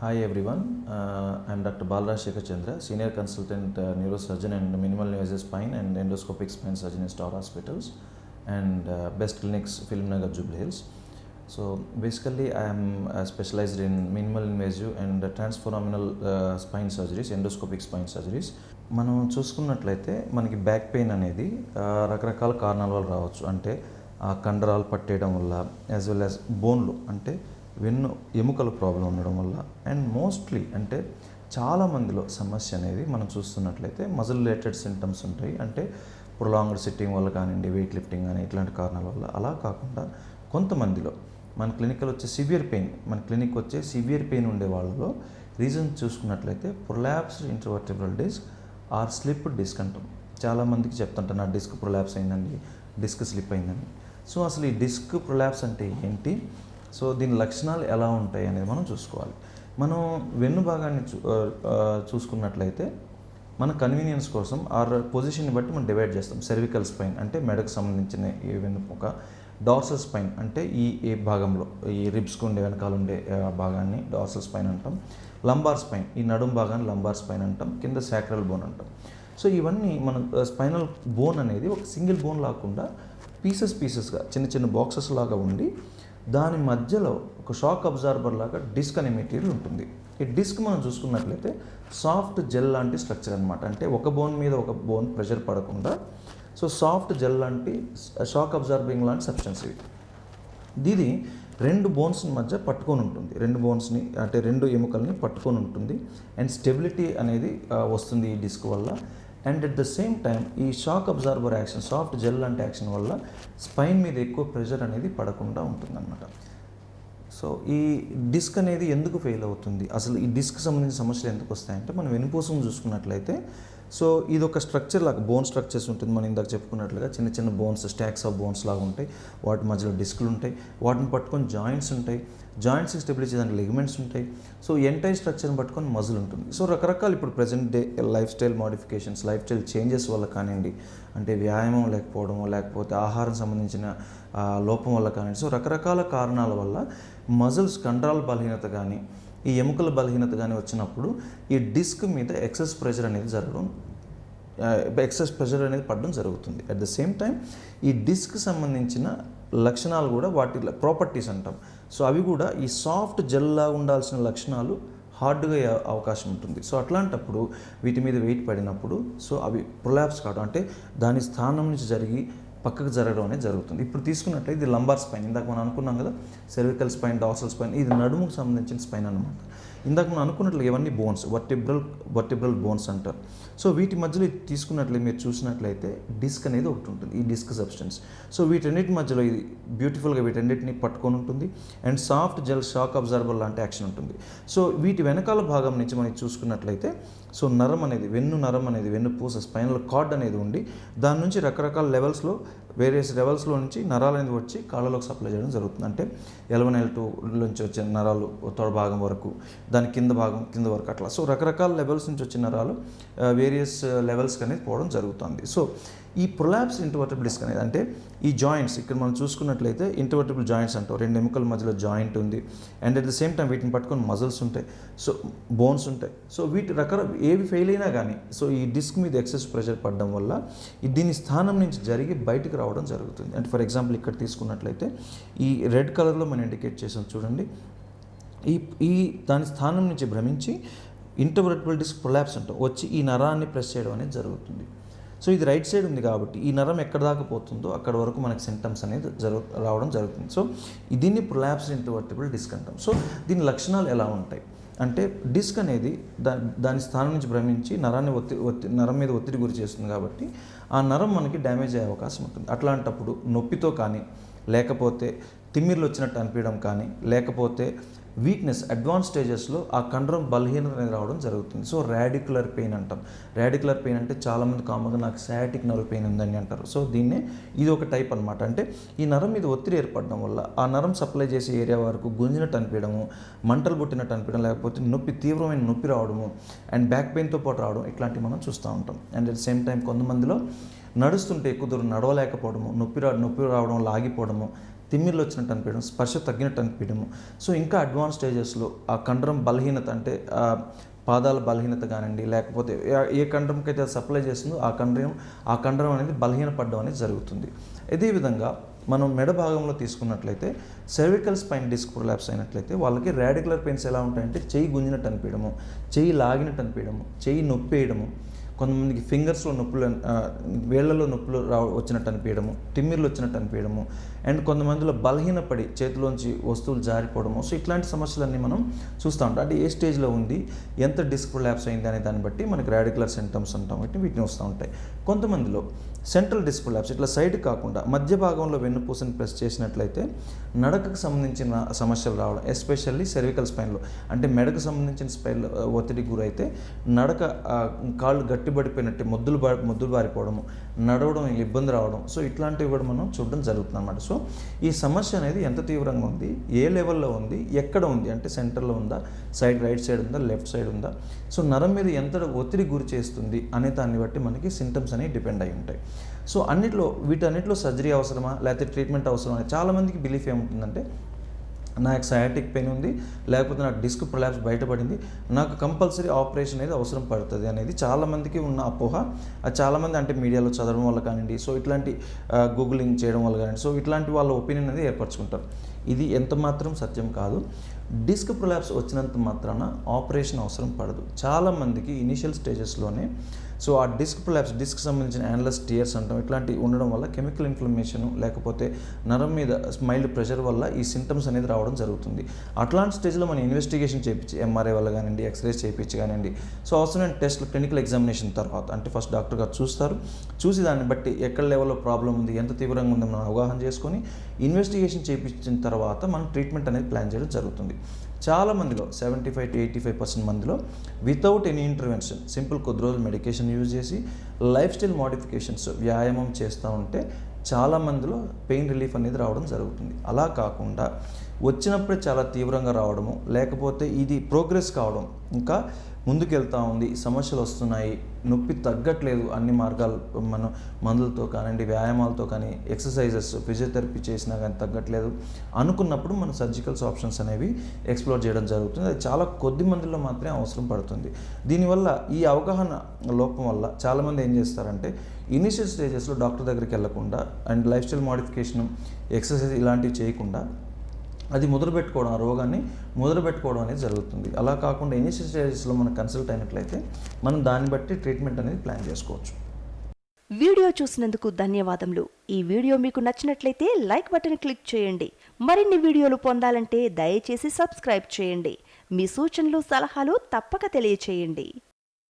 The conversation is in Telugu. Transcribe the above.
Hi everyone, I'm Dr. Balarashekar Chandra, Senior Consultant Neurosurgeon and Minimal Invasive Spine and Endoscopic Spine Surgeon in Star Hospitals and Best Clinics, Filmnagar, Jubilee Hills. So basically I am specialized in minimal invasive and transforaminal spine surgeries, endoscopic spine surgeries. మనం చూసుకున్నట్లయితే మనకి బ్యాక్ పెయిన్ అనేది రకరకాల కారణాల వల్ల రావచ్చు. అంటే కండరాలు పట్టేయడం వల్ల, యాజ్ వెల్ యాజ్ బోన్లు అంటే వెన్ను ఎముకల ప్రాబ్లం ఉండడం వల్ల, అండ్ మోస్ట్లీ అంటే చాలామందిలో సమస్య అనేది మనం చూస్తున్నట్లయితే మజిల్ రిలేటెడ్ సింటమ్స్ ఉంటాయి. అంటే ప్రొలాంగ్డ్ సిట్టింగ్ వల్ల కానివ్వండి, వెయిట్ లిఫ్టింగ్ కానీ ఇట్లాంటి కారణాల వల్ల. అలా కాకుండా కొంతమందిలో మన క్లినిక్లో వచ్చే సివియర్ పెయిన్ ఉండే వాళ్ళలో రీజన్ చూసుకున్నట్లయితే prolapsed intervertebral disc or slip disc అంటాం. చాలామందికి చెప్తుంటాను, నా డిస్క్ ప్రొలాప్స్ అయిందండి, డిస్క్ స్లిప్ అయిందని. సో అసలు ఈ డిస్క్ ప్రొలాప్స్ అంటే ఏంటి, సో దీని లక్షణాలు ఎలా ఉంటాయి అనేది మనం చూసుకోవాలి. మనం వెన్ను భాగాన్ని చూసుకున్నట్లయితే మన కన్వీనియన్స్ కోసం ఆర్ పొజిషన్ని బట్టి మనం డివైడ్ చేస్తాం. సెర్వికల్ స్పైన్ అంటే మెడకు సంబంధించిన ఈ వెన్నుపూక, డార్సల్ స్పైన్ అంటే ఈ భాగంలో ఈ రిబ్స్కి ఉండే వెనకాల ఉండే భాగాన్ని డార్సల్ స్పైన్ అంటాం. లంబార్ స్పైన్ ఈ నడుం భాగాన్ని లంబార్ స్పైన్ అంటాం. కింద సాక్రల్ బోన్ అంటాం. సో ఇవన్నీ మన స్పైనల్ బోన్ అనేది ఒక సింగిల్ బోన్ లాకుండా పీసెస్గా చిన్న చిన్న బాక్సెస్ లాగా ఉండి దాని మధ్యలో ఒక షాక్ అబ్జార్బర్ లాగా డిస్క్ అనే మెటీరియల్ ఉంటుంది. ఈ డిస్క్ మనం చూసుకున్నట్లయితే సాఫ్ట్ జెల్ లాంటి స్ట్రక్చర్ అనమాట. అంటే ఒక బోన్ మీద ఒక బోన్ ప్రెషర్ పడకుండా సో సాఫ్ట్ జెల్ లాంటి షాక్ అబ్జార్బింగ్ లాంటి సబ్స్టెన్స్ ఇది రెండు బోన్స్ మధ్య పట్టుకొని ఉంటుంది. రెండు బోన్స్ని అంటే రెండు ఎముకల్ని పట్టుకొని ఉంటుంది. అండ్ స్టెబిలిటీ అనేది వస్తుంది ఈ డిస్క్ వల్ల. And at the same time ఈ shock absorber action, soft gel లాంటి యాక్షన్ వల్ల స్పైన్ మీద ఎక్కువ ప్రెషర్ అనేది పడకుండా ఉంటుందన్నమాట. సో ఈ డిస్క్ అనేది ఎందుకు ఫెయిల్ అవుతుంది, అసలు ఈ డిస్క్ సంబంధించిన సమస్యలు ఎందుకు వస్తాయంటే మనం వెన్నుపూసను చూసుకున్నట్లయితే సో ఇది ఒక స్ట్రక్చర్ లాగా బోన్ స్ట్రక్చర్స్ ఉంటుంది. మనం ఇందాక చెప్పుకున్నట్లుగా చిన్న చిన్న బోన్స్, స్టాక్స్ ఆఫ్ బోన్స్ లాగా ఉంటాయి. వాటి మధ్యలో డిస్క్లు ఉంటాయి. వాటిని పట్టుకొని జాయింట్స్ ఉంటాయి. జాయింట్స్కి స్టెబిలిటీ చేయడానికి లిగమెంట్స్ ఉంటాయి. సో ఎంటైర్ స్ట్రక్చర్ని పట్టుకొని మజిల్ ఉంటుంది. సో రకరకాల ఇప్పుడు present day life style modifications, life style changes వల్ల కానివ్వండి, అంటే వ్యాయామం లేకపోవడము, లేకపోతే ఆహారం సంబంధించిన లోపం వల్ల కానివ్వండి, సో రకరకాల కారణాల వల్ల మజిల్స్ కండరాల బలహీనత కానీ, ఈ ఎముకల బలహీనత కానీ వచ్చినప్పుడు ఈ డిస్క్ మీద ఎక్సెస్ ప్రెషర్ అనేది పడడం జరుగుతుంది. అట్ ద సేమ్ టైం ఈ డిస్క్ సంబంధించిన లక్షణాలు కూడా వాటి ప్రాపర్టీస్ అంటాం. సో అవి కూడా ఈ సాఫ్ట్ జెల్లా ఉండాల్సిన లక్షణాలు హార్డ్గా అయ్యే అవకాశం ఉంటుంది. సో అట్లాంటప్పుడు వీటి మీద వెయిట్ పడినప్పుడు సో అవి ప్రొలాప్స్ కావడం, అంటే దాని స్థానం నుంచి జరిగి పక్కకు జరగడం అనేది జరుగుతుంది. ఇప్పుడు తీసుకున్నట్లయితే ఇది లంబార్ స్పైన్. ఇందాక మనం అనుకున్నాం కదా, సెర్వికల్ స్పైన్, డార్సల్ స్పైన్, ఇది నడుముకు సంబంధించిన స్పైన్ అనమాట. ఇందాక మనం అనుకున్నట్లు ఇవన్నీ బోన్స్, వర్టిబ్రల్ బోన్స్ అంటారు. సో వీటి మధ్యలో తీసుకున్నట్లయితే మీరు చూసినట్లయితే డిస్క్ అనేది ఒకటి ఉంటుంది, ఈ డిస్క్ సబ్స్టెన్స్. సో వీటన్నిటి మధ్యలో ఇది బ్యూటిఫుల్గా వీటన్నిటిని పట్టుకొని ఉంటుంది. And soft gel shock absorber లాంటి యాక్షన్ ఉంటుంది. సో వీటి వెనకాల భాగం నుంచి మనం చూసుకున్నట్లయితే సో నరం అనేది, వెన్ను పూస, స్పైనల్ కార్డ్ అనేది ఉండి దాని నుంచి రకరకాల లెవెల్స్లో, వేరియస్ లెవెల్స్లో నుంచి నరాలు అనేది వచ్చి కాళ్ళలోకి సప్లై చేయడం జరుగుతుంది. అంటే L1 L2 నుంచి వచ్చే నరాలు తొడ భాగం వరకు, దాని కింద వరకు అట్లా. సో రకరకాల లెవెల్స్ నుంచి వచ్చిన నరాలు వేరియస్ లెవెల్స్కి అనేది పోవడం జరుగుతుంది. సో ఈ ప్రొలాప్స్ ఇంటర్వర్టెబ్రల్ డిస్క్ అనేది అంటే ఈ జాయింట్స్ ఇక్కడ మనం చూసుకున్నట్లయితే ఇంటర్వర్టెబ్రల్ జాయింట్స్ అంటాం. రెండు ఎముకల మధ్యలో జాయింట్ ఉంది. And at the same time వీటిని పట్టుకొని మజిల్స్ ఉంటాయి, సో బోన్స్ ఉంటాయి. సో వీటి ఏవి ఫెయిల్ అయినా కానీ సో ఈ డిస్క్ మీద ఎక్సెస్ ప్రెషర్ పడడం వల్ల దీని స్థానం నుంచి జరిగి బయటకు రావడం జరుగుతుంది. అంటే ఫర్ ఎగ్జాంపుల్ ఇక్కడ తీసుకున్నట్లయితే ఈ రెడ్ కలర్లో మనం ఇండికేట్ చేసాం చూడండి. ఈ దాని స్థానం నుంచి భ్రమించి ఇంటర్వర్టెబ్రల్ డిస్క్ ప్రొలాప్స్ అంటాం, వచ్చి ఈ నరాన్ని ప్రెస్ చేయడం అనేది జరుగుతుంది. సో ఇది రైట్ సైడ్ ఉంది కాబట్టి ఈ నరం ఎక్కడ దాకా పోతుందో అక్కడ వరకు మనకి సింటమ్స్ అనేది రావడం జరుగుతుంది. సో దీన్ని ప్రొలాప్స్డ్ ఇంటర్వర్టెబ్రల్ డిస్క్ అంటాం. సో దీని లక్షణాలు ఎలా ఉంటాయి అంటే డిస్క్ అనేది దాని స్థానం నుంచి భ్రమించి నరం మీద ఒత్తిడి గురి చేస్తుంది కాబట్టి ఆ నరం మనకి డ్యామేజ్ అయ్యే అవకాశం ఉంటుంది. అట్లాంటప్పుడు నొప్పితో కానీ, లేకపోతే తిమ్మిర్లు వచ్చినట్టు అనిపించడం కానీ, లేకపోతే వీక్నెస్ అడ్వాన్స్ స్టేజెస్లో ఆ కండరం బలహీనత అనేది రావడం జరుగుతుంది. సో రాడిక్యులర్ పెయిన్ అంటాం. రాడిక్యులర్ పెయిన్ అంటే చాలామంది కామన్గా నాకు సయాటిక్ నర్వ్ పెయిన్ ఉందని అంటారు. సో ఇది ఒక టైప్ అనమాట. అంటే ఈ నరం మీద ఒత్తిడి ఏర్పడడం వల్ల ఆ నరం సప్లై చేసే ఏరియా వరకు గుంజినట్టు అనిపించడము, మంటలు పుట్టినట్టు అనిపించడం, లేకపోతే తీవ్రమైన నొప్పి రావడము, అండ్ బ్యాక్ పెయిన్తో పాటు రావడం, ఇట్లాంటివి మనం చూస్తూ ఉంటాం. అండ్ అట్ సేమ్ టైం కొంతమందిలో నడుస్తుంటే ఎక్కువ దూరం నడవలేకపోవడము, నొప్పి రావడం, లాగిపోవడము, తిమ్మిర్లు వచ్చినట్టు అనిపించడం, స్పర్శ తగ్గినట్టు అనిపించడము. సో ఇంకా అడ్వాన్స్ స్టేజెస్లో ఆ కండరం బలహీనత అంటే పాదాల బలహీనత కానివ్వండి, లేకపోతే ఏ కండరంకి అయితే సప్లై చేస్తుందో ఆ కండరం అనేది బలహీనపడడం అనేది జరుగుతుంది. ఇదే విధంగా మనం మెడ భాగంలో తీసుకున్నట్లయితే సెర్వికల్ స్పైన్ డిస్క్ ప్రొలాప్స్ అయినట్లయితే వాళ్ళకి రాడిక్యులర్ పెయిన్స్ ఎలా ఉంటాయంటే చెయ్యి గుంజినట్టు అనిపించడము, చెయ్యి లాగినట్టు అనిపించడము, చెయ్యి నొప్పి వేయడము, కొంతమందికి ఫింగర్స్లో నొప్పులు, వేళ్లలో నొప్పులు వచ్చినట్టు అనిపించడము, తిమ్మిర్లు వచ్చినట్టు అనిపించడము, అండ్ కొంతమందిలో బలహీనపడి చేతిలోంచి వస్తువులు జారిపోవడము. సో ఇట్లాంటి సమస్యలన్నీ మనం చూస్తూ ఉంటాం. అంటే ఏ స్టేజ్లో ఉంది, ఎంత డిస్క్ ప్రొలాప్స్ అయింది అనే దాన్ని బట్టి మనకి రాడిక్యులర్ సింటమ్స్ ఉంటాం బట్టి వీటిని వస్తూ ఉంటాయి. కొంతమందిలో సెంట్రల్ డిస్క్ ప్రొలాప్స్ ఇట్లా సైడ్ కాకుండా మధ్య భాగంలో వెన్నుపూసని ప్రెస్ చేసినట్లయితే నడకకు సంబంధించిన సమస్యలు రావడం, ఎస్పెషల్లీ సెర్వికల్ స్పైన్లో అంటే మెడకు సంబంధించిన స్పైన్ ఒత్తిడికి గురైతే నడక కాళ్ళు గట్టిపడిపోయినట్టు మొద్దులు బారిపోవడము, నడవడం ఇబ్బంది రావడం. సో ఇట్లాంటివి కూడా మనం చూడడం జరుగుతుంది అన్నమాట. సో ఈ సమస్య అనేది ఎంత తీవ్రంగా ఉంది, ఏ లెవెల్లో ఉంది, ఎక్కడ ఉంది అంటే సెంటర్లో ఉందా, రైట్ సైడ్ ఉందా, లెఫ్ట్ సైడ్ ఉందా, సో నరం మీద ఎంత ఒత్తిడి గురి చేస్తుంది అనే దాన్ని బట్టి మనకి సింటమ్స్ అనేవి డిపెండ్ అయి ఉంటాయి. సో వీటన్నిటిలో సర్జరీ అవసరమా లేకపోతే ట్రీట్మెంట్ అవసరమా అని చాలామందికి బిలీఫ్ ఏముంటుందంటే, నాకు సయాటిక్ పెయిన్ ఉంది, లేకపోతే నాకు డిస్క్ ప్రొలాప్స్ బయటపడింది, నాకు కంపల్సరీ ఆపరేషన్ అనేది అవసరం పడుతుంది అనేది చాలామందికి ఉన్న అపోహ. చాలామంది అంటే మీడియాలో చదవడం వల్ల కానివ్వండి, సో ఇట్లాంటి గూగులింగ్ చేయడం వల్ల కానివ్వండి, సో ఇట్లాంటి వాళ్ళ ఒపీనియన్ అనేది ఏర్పరచుకుంటారు. ఇది ఎంత మాత్రం సత్యం కాదు. డిస్క్ ప్రొలాప్స్ వచ్చినంత మాత్రాన ఆపరేషన్ అవసరం పడదు. చాలామందికి ఇనిషియల్ స్టేజెస్లోనే సో ఆ డిస్క్ సంబంధించిన యానలస్ టియర్స్ అంటాం, ఇట్లాంటివి ఉండడం వల్ల కెమికల్ ఇన్ఫ్లమేషన్ లేకపోతే నరం మీద మైల్డ్ ప్రెషర్ వల్ల ఈ సింటమ్స్ అనేది రావడం జరుగుతుంది. అట్లాంటి స్టేజ్లో మనం ఇన్వెస్టిగేషన్ చేయించి ఎంఆర్ఐ వల్ల కానివ్వండి, ఎక్స్రేస్ చేయించి కానివ్వండి, సో అవసరమైన టెస్ట్లు క్లినికల్ ఎగ్జామినేషన్ తర్వాత అంటే ఫస్ట్ డాక్టర్ గారు చూస్తారు, చూసి దాన్ని బట్టి ఎక్కడ లెవెల్లో ప్రాబ్లం ఉంది, ఎంత తీవ్రంగా ఉందో మనం అవగాహన చేసుకొని ఇన్వెస్టిగేషన్ చేయించిన తర్వాత మనం ట్రీట్మెంట్ అనేది ప్లాన్ చేయడం జరుగుతుంది. చాలామందిలో 75 to 85% మందిలో వితౌట్ ఎనీ ఇంటర్వెన్షన్ సింపుల్ కొద్ది రోజులు మెడికేషన్ యూజ్ చేసి లైఫ్ స్టైల్ మోడిఫికేషన్స్ వ్యాయామం చేస్తూ ఉంటే చాలామందిలో పెయిన్ రిలీఫ్ అనేది రావడం జరుగుతుంది. అలా కాకుండా వచ్చినప్పుడే చాలా తీవ్రంగా రావడము, లేకపోతే ఇది ప్రోగ్రెస్ కావడం, ఇంకా ముందుకెళ్తూ ఉంది, సమస్యలు వస్తున్నాయి, నొప్పి తగ్గట్లేదు, అన్ని మార్గాలు మనం మందులతో కానివ్వండి, వ్యాయామాలతో కానీ, ఎక్సర్సైజెస్ ఫిజియోథెరపీ చేసినా కానీ తగ్గట్లేదు అనుకున్నప్పుడు మనం సర్జికల్స్ ఆప్షన్స్ అనేవి ఎక్స్ప్లోర్ చేయడం జరుగుతుంది. అది చాలా కొద్ది మందిలో మాత్రమే అవసరం పడుతుంది. దీనివల్ల ఈ అవగాహన లోపం వల్ల చాలామంది ఏం చేస్తారంటే ఇనిషియల్ స్టేజెస్లో డాక్టర్ దగ్గరికి వెళ్లకుండా and life style modification, exercise ఇలాంటివి చేయకుండా అది ఆ రోగాన్ని మొదలుపెట్టుకోవడం అనేది జరుగుతుంది. అలా కాకుండా ఇనిషియల్ స్టేజెస్లో మనం కన్సల్ట్ అయినట్లయితే మనం దాన్ని బట్టి ట్రీట్మెంట్ అనేది ప్లాన్ చేసుకోవచ్చు. వీడియో చూసినందుకు ధన్యవాదములు. ఈ వీడియో మీకు నచ్చినట్లయితే లైక్ బటన్ క్లిక్ చేయండి. మరిన్ని వీడియోలు పొందాలంటే దయచేసి సబ్స్క్రైబ్ చేయండి. మీ సూచనలు, సలహాలు తప్పక తెలియచేయండి.